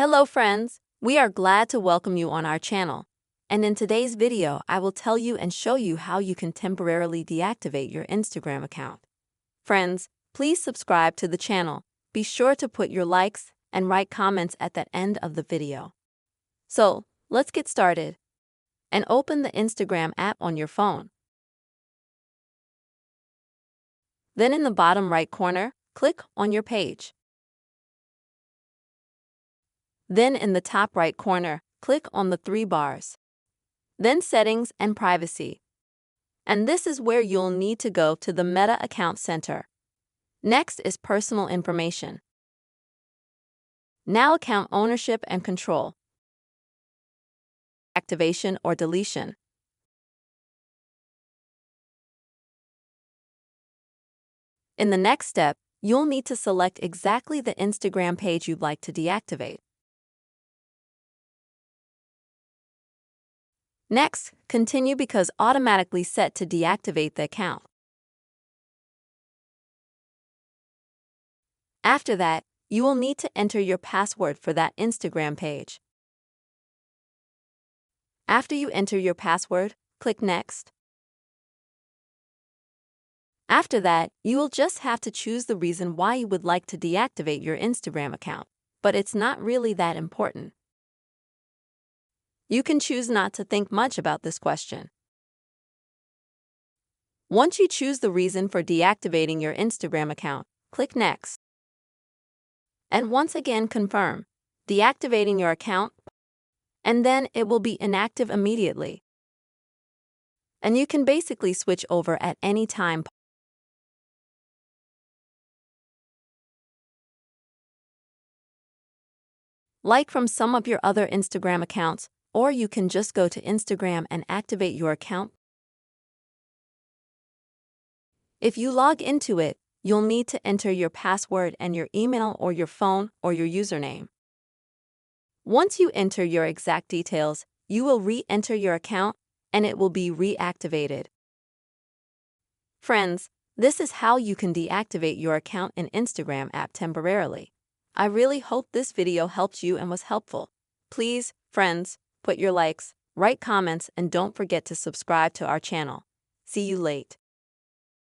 Hello friends, we are glad to welcome you on our channel. And in today's video, I will tell you and show you how you can temporarily deactivate your Instagram account. Friends, please subscribe to the channel. Be sure to put your likes and write comments at the end of the video. So, let's get started. And open the Instagram app on your phone. Then in the bottom right corner, click on your page. Then in the top right corner, click on the three bars. Then Settings and Privacy. And this is where you'll need to go to the Meta Account Center. Next is Personal Information. Now Account Ownership and Control. Activation or deletion. In the next step, you'll need to select exactly the Instagram page you'd like to deactivate. Next, continue because automatically set to deactivate the account. After that, you will need to enter your password for that Instagram page. After you enter your password, click Next. After that, you will just have to choose the reason why you would like to deactivate your Instagram account, but it's not really that important. You can choose not to think much about this question. Once you choose the reason for deactivating your Instagram account, click Next. And once again confirm, deactivating your account, and then it will be inactive immediately. And you can basically switch over at any time. Like from some of your other Instagram accounts, or you can just go to Instagram and activate your account. If you log into it, you'll need to enter your password and your email or your phone or your username. Once you enter your exact details, you will re-enter your account and it will be reactivated. Friends, this is how you can deactivate your account in Instagram app temporarily. I really hope this video helped you and was helpful. Please, friends, put your likes, write comments, and don't forget to subscribe to our channel. See you later.